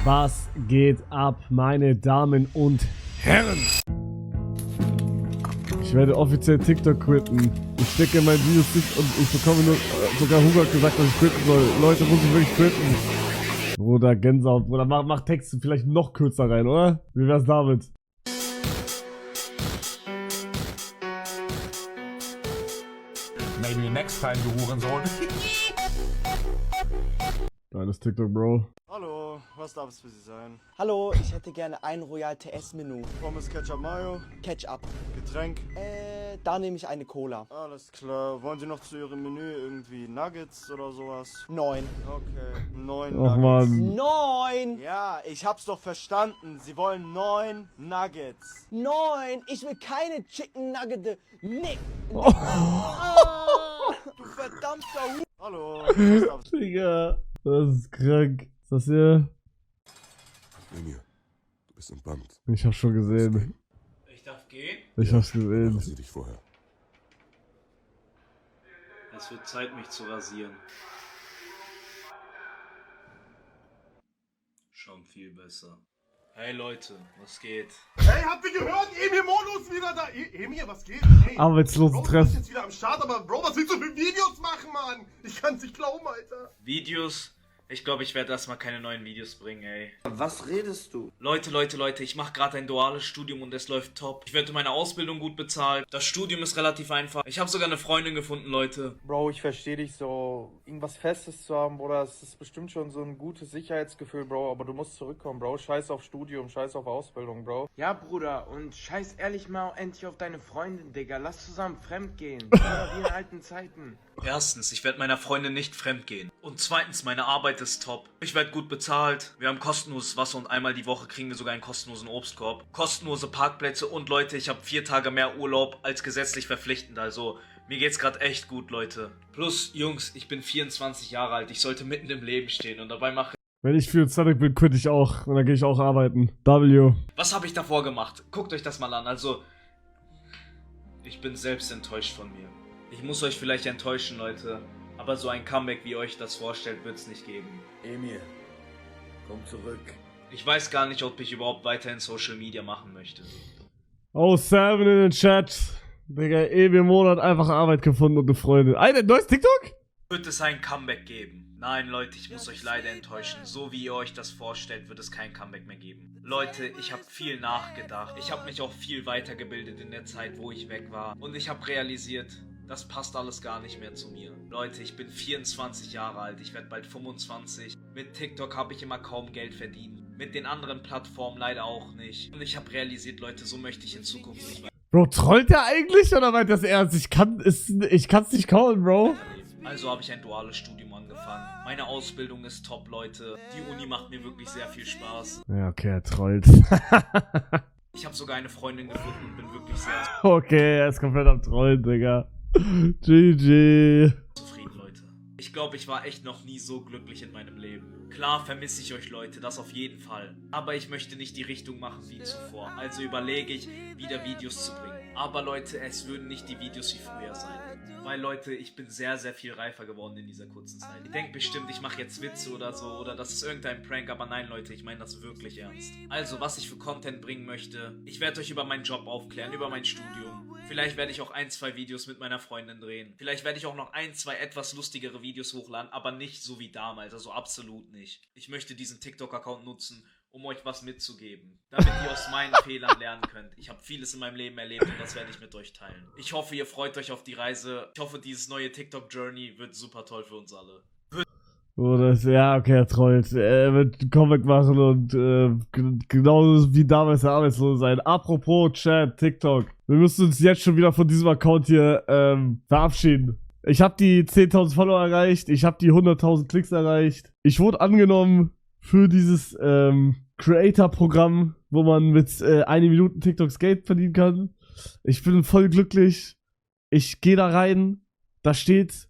Was geht ab, meine Damen und Herren? Ich werde offiziell TikTok quitten. Ich stecke in mein Videos nicht und ich bekomme nur, sogar Hugo hat gesagt, dass ich quitten soll. Leute, muss ich wirklich quitten? Bruder, Gänsehaut. Bruder, mach Texte vielleicht noch kürzer rein, oder? Wie wär's damit? Maybe next time, du Hurensohn. Geiles TikTok, Bro. Hallo, was darf es für Sie sein? Hallo, ich hätte gerne ein Royal TS-Menü. Pommes, Ketchup, Mayo, Ketchup. Getränk. Da nehme ich eine Cola. Alles klar. Wollen Sie noch zu Ihrem Menü irgendwie Nuggets oder sowas? 9. Okay, 9 Ach Nuggets. man. 9! Ja, ich hab's doch verstanden. Sie wollen 9 Nuggets. 9! Ich will keine Chicken Nugget. Nick! Oh. Du verdammter Hu... Hallo, was darf es? Digga, das ist krank. Ist das hier? Emir, du bist im Band. Ich hab's schon gesehen. Ich darf gehen? Ich hab's gesehen. Rasier dich vorher. Es wird Zeit, mich zu rasieren. Schon viel besser. Hey Leute, was geht? Hey, habt ihr gehört? Emir Mono ist wieder da. Emir, was geht? Hey, Arbeitslosen Bro, du bist Treffen. jetzt wieder am Start, aber Bro, was willst du für Videos machen, Mann? Ich kann's nicht glauben, Alter. Videos? Ich glaube, ich werde erstmal keine neuen Videos bringen, ey. Was redest du? Leute, ich mache gerade ein duales Studium und es läuft top. Ich werde meine Ausbildung gut bezahlt. Das Studium ist relativ einfach. Ich habe sogar eine Freundin gefunden, Leute. Bro, ich verstehe dich so. Irgendwas Festes zu haben, Bruder, es ist bestimmt schon so ein gutes Sicherheitsgefühl, Bro. Aber du musst zurückkommen, Bro. Scheiß auf Studium, scheiß auf Ausbildung, Bro. Ja, Bruder, und scheiß ehrlich mal endlich auf deine Freundin, Digga. Lass zusammen fremdgehen. Wie in alten Zeiten. Erstens, ich werde meiner Freundin nicht fremdgehen. Und zweitens, meine Arbeit ist top. Ich werde gut bezahlt. Wir haben kostenloses Wasser und einmal die Woche kriegen wir sogar einen kostenlosen Obstkorb. Kostenlose Parkplätze und Leute, ich habe 4 Tage mehr Urlaub als gesetzlich verpflichtend. Also, mir geht's gerade echt gut, Leute. Plus, Jungs, ich bin 24 Jahre alt. Ich sollte mitten im Leben stehen und dabei mache Wenn ich 24 bin, quitte ich auch. Und dann gehe ich auch arbeiten. W. Was habe ich davor gemacht? Guckt euch das mal an. Also, ich bin selbst enttäuscht von mir. Ich muss euch vielleicht enttäuschen, Leute. Aber so ein Comeback, wie ihr euch das vorstellt, wird es nicht geben. Emir, komm zurück. Ich weiß gar nicht, ob ich überhaupt weiterhin Social Media machen möchte. Oh, Seven in den Chat. Digga, im Monat einfach Arbeit gefunden und eine Freundin. Ein neues TikTok? Wird es ein Comeback geben? Nein, Leute, ich muss euch leider enttäuschen. So wie ihr euch das vorstellt, wird es kein Comeback mehr geben. Leute, ich habe viel nachgedacht. Ich habe mich auch viel weitergebildet in der Zeit, wo ich weg war. Und ich habe realisiert, das passt alles gar nicht mehr zu mir. Leute, ich bin 24 Jahre alt, ich werde bald 25. Mit TikTok habe ich immer kaum Geld verdient. Mit den anderen Plattformen leider auch nicht. Und ich habe realisiert, Leute, so möchte ich in Zukunft nicht mehr Bro, trollt der eigentlich oder meint das ernst? Ich kann's nicht callen, Bro. leben. Also habe ich ein duales Studium angefangen. Meine Ausbildung ist top, Leute. Die Uni macht mir wirklich sehr viel Spaß. Ja, okay, er trollt. Ich habe sogar eine Freundin gefunden und bin wirklich sehr Okay, er ist komplett am Trollen, Digga. GG. zufrieden, Leute. Ich glaube, ich war echt noch nie so glücklich in meinem Leben. Klar vermisse ich euch, Leute, das auf jeden Fall. Aber ich möchte nicht die Richtung machen wie zuvor. Also überlege ich, wieder Videos zu bringen. Aber Leute, es würden nicht die Videos wie früher sein. Weil, Leute, ich bin sehr, sehr viel reifer geworden in dieser kurzen Zeit. Ihr denkt bestimmt, ich mache jetzt Witze oder so, oder das ist irgendein Prank, aber nein, Leute, ich meine das wirklich ernst. Also, was ich für Content bringen möchte, ich werde euch über meinen Job aufklären, über mein Studium. Vielleicht werde ich auch 1, 2 Videos mit meiner Freundin drehen. Vielleicht werde ich auch noch 1, 2 etwas lustigere Videos hochladen, aber nicht so wie damals, also absolut nicht. Ich möchte diesen TikTok-Account nutzen, um euch was mitzugeben, damit ihr aus meinen Fehlern lernen könnt. Ich habe vieles in meinem Leben erlebt und das werde ich mit euch teilen. Ich hoffe, ihr freut euch auf die Reise. Ich hoffe, dieses neue TikTok-Journey wird super toll für uns alle. Oh, ja, okay, er trollt. Er wird einen Comic machen und genauso wie damals der Arbeitslose sein. Apropos Chat, TikTok. Wir müssen uns jetzt schon wieder von diesem Account hier verabschieden. Ich habe die 10.000 Follower erreicht. Ich habe die 100.000 Klicks erreicht. Ich wurde angenommen für dieses Creator-Programm, wo man mit 1 Minute TikToks Geld verdienen kann. Ich bin voll glücklich. Ich gehe da rein. Da steht: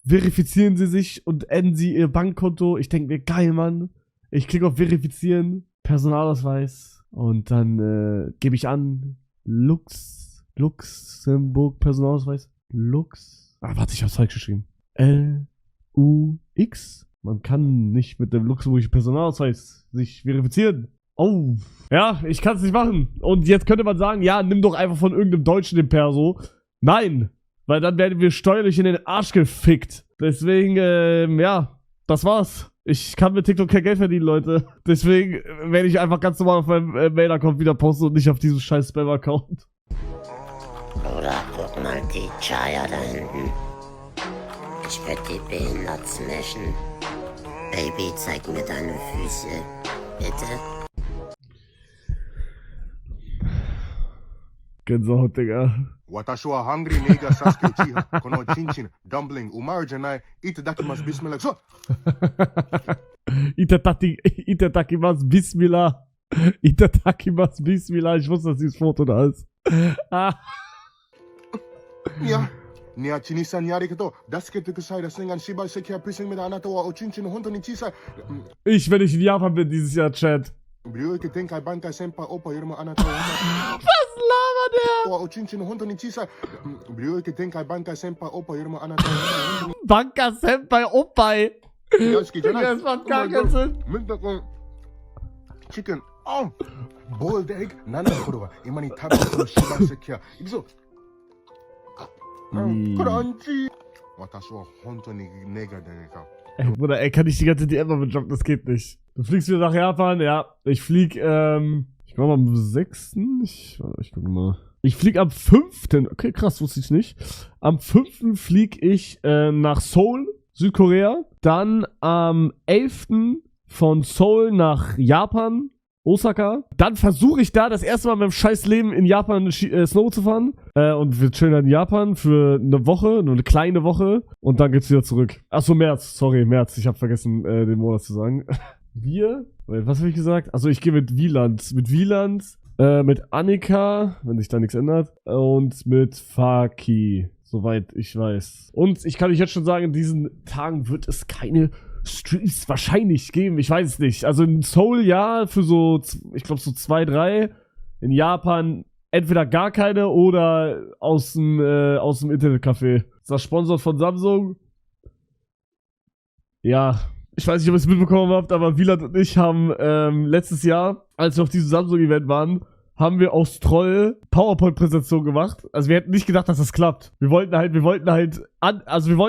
Verifizieren Sie sich und adden Sie Ihr Bankkonto. Ich denke mir, geil, Mann. Ich klicke auf Verifizieren, Personalausweis und dann gebe ich an Luxemburg Personalausweis. Warte, ich hab's falsch geschrieben. Lux Man kann nicht mit dem luxemburgischen Personalausweis sich verifizieren. Oh. Ja, ich kann es nicht machen. Und jetzt könnte man sagen, ja, nimm doch einfach von irgendeinem Deutschen den Perso. Nein. Weil dann werden wir steuerlich in den Arsch gefickt. Deswegen, ja, das war's. Ich kann mit TikTok kein Geld verdienen, Leute. Deswegen werde ich einfach ganz normal auf meinem Mail-Account wieder posten und nicht auf diesem scheiß Spam-Account. Bruder, guck mal die Chaya da hinten. Ich werde die behindert smashen. Baby, zeig mir deine Füße. Bitte? Gänsehaut, Digga. Watashi wa hungry nigga Sasuke Uchiha. Kono chinchin, dumpling, umaru janai, itadakimasu bismillah. So! Itadakimasu bismillah. Itadakimasu bismillah. Ich wusste, dass dieses Foto da ist. Ja. Nia Chinisan yari kedo, dasukete kusai das Ding an Shibai Sekia Prissing mit Anata wa Ochinchin Honto ni Chisai. Ich, wenn ich in Japan bin dieses Jahr, Chat. Ryuke Tenkai Bankai Senpai Oppa Yuruma Anata wa Was labert der? wa Ochinchin Honto ni Chisai. Ryuke Tenkai Bankai Senpai Oppa Yuruma Anata wa Banka Senpai Oppai. Yosuke janai. Das macht gar keinen Sinn. Mit Chicken. Oh! Boiled egg, nana koro wa ima ni taberu no Shibai Sekia. Ikso. Crunchy. Watashi wa honto ni nega desu. Ey, Bruder, ey, kann ich die ganze DM mal droppen? Das geht nicht. Du fliegst wieder nach Japan? Ja. Ich flieg, ich glaube am 6. Ich guck mal. Ich flieg am 5. Okay, krass, wusste ich nicht. Am 5. flieg ich nach Seoul, Südkorea. Dann am 11. von Seoul nach Japan, Osaka. Dann versuche ich da das erste Mal in meinem scheiß Leben in Japan Snow zu fahren. Und wir chillen dann in Japan für eine Woche, nur eine kleine Woche. Und dann geht's wieder zurück. Achso, März. Sorry, März. Ich habe vergessen, den Monat zu sagen. Was habe ich gesagt? Achso, ich gehe mit Wieland. Mit Annika, wenn sich da nichts ändert. Und mit Faki, soweit ich weiß. Und ich kann euch jetzt schon sagen, in diesen Tagen wird es keine Streams wahrscheinlich geben, ich weiß es nicht. Also in Seoul ja, für so, ich glaube so 2, 3. In Japan entweder gar keine oder aus dem Internetcafé. Ist das sponsort von Samsung? Ja, ich weiß nicht, ob ihr es mitbekommen habt, aber Wieland und ich haben letztes Jahr, als wir auf diesem Samsung-Event waren, haben wir aus Troll PowerPoint-Präsentation gemacht. Also wir hätten nicht gedacht, dass das klappt. Wir wollten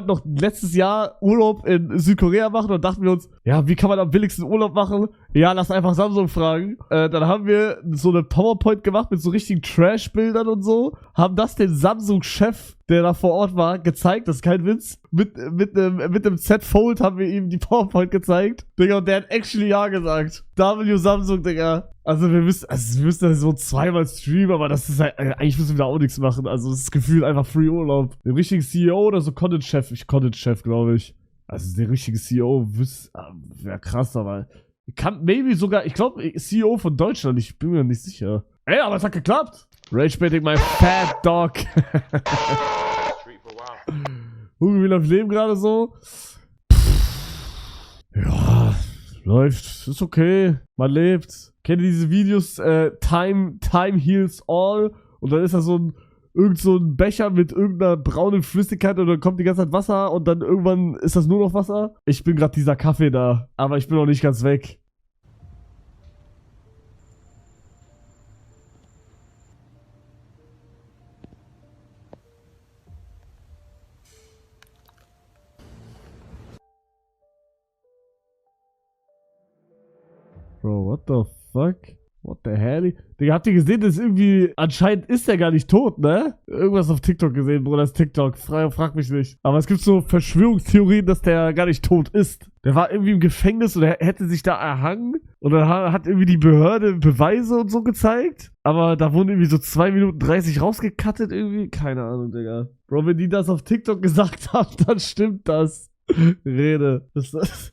noch letztes Jahr Urlaub in Südkorea machen und dachten wir uns, ja, wie kann man am billigsten Urlaub machen? Ja, lass einfach Samsung fragen. Dann haben wir so eine PowerPoint gemacht mit so richtigen Trash-Bildern und so. Haben das dem Samsung-Chef, der da vor Ort war, gezeigt. Das ist kein Witz. Mit einem Z-Fold haben wir ihm die PowerPoint gezeigt. Digga, und der hat actually ja gesagt. W Samsung, Digga. Also wir müssen das so zweimal streamen, aber das ist halt, eigentlich müssen wir da auch nichts machen. Also das ist gefühlt einfach Free Urlaub. Den richtigen CEO oder so Content-Chef, glaube ich. Also der richtige CEO wäre krass, aber kann maybe sogar, ich glaube CEO von Deutschland, ich bin mir nicht sicher. Ey, aber es hat geklappt. Rage-baiting my fat dog. Hugo, wie läuft Leben gerade so? Ja, läuft, ist okay, man lebt. Kennt ihr diese Videos, Time Heals All? Und dann ist da irgend so ein Becher mit irgendeiner braunen Flüssigkeit und dann kommt die ganze Zeit Wasser und dann irgendwann ist das nur noch Wasser. Ich bin gerade dieser Kaffee da, aber ich bin noch nicht ganz weg. Bro, what the fuck? What the hell? Digga, habt ihr gesehen, das ist irgendwie, anscheinend ist er gar nicht tot, ne? Irgendwas auf TikTok gesehen, Bruder, das ist TikTok. Frag mich nicht. Aber es gibt so Verschwörungstheorien, dass der gar nicht tot ist. Der war irgendwie im Gefängnis oder hätte sich da erhangen. Und dann hat irgendwie die Behörde Beweise und so gezeigt. Aber da wurden irgendwie so 2 Minuten 30 rausgekattet irgendwie. Keine Ahnung, Digga. Bro, wenn die das auf TikTok gesagt haben, dann stimmt das. Rede.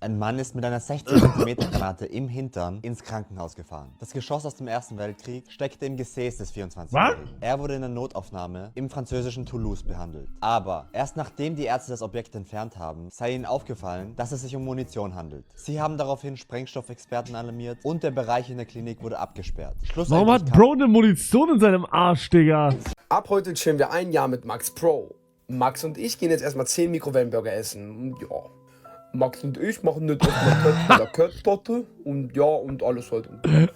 Ein Mann ist mit einer 60 cm Granate im Hintern ins Krankenhaus gefahren. Das Geschoss aus dem Ersten Weltkrieg steckte im Gesäß des 24-Jährigen. Er wurde in der Notaufnahme im französischen Toulouse behandelt. Aber erst nachdem die Ärzte das Objekt entfernt haben, sei ihnen aufgefallen, dass es sich um Munition handelt. Sie haben daraufhin Sprengstoffexperten alarmiert und der Bereich in der Klinik wurde abgesperrt. Warum hat Bro eine Munition in seinem Arsch, Digga? Ab heute chillen wir 1 Jahr mit Max Pro. Max und ich gehen jetzt erstmal 10 Mikrowellenburger essen. Ja. Max und ich machen jetzt erstmal Cat mit der Cat-Platte und ja, und alles halt. Und dann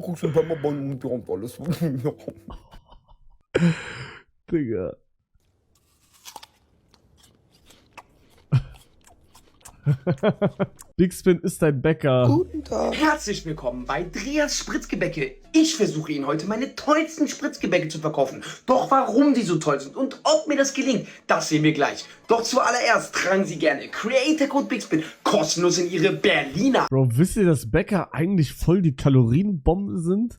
guckst du ein Pamperband und wir haben alles. Digga. Big Spin ist dein Bäcker. Guten Tag. Herzlich willkommen bei Drias Spritzgebäcke. Ich versuche Ihnen heute meine tollsten Spritzgebäcke zu verkaufen. Doch warum die so toll sind und ob mir das gelingt, das sehen wir gleich. Doch zuallererst tragen Sie gerne Creator Code Big Spin kostenlos in Ihre Berliner. Bro, wisst ihr, dass Bäcker eigentlich voll die Kalorienbomben sind?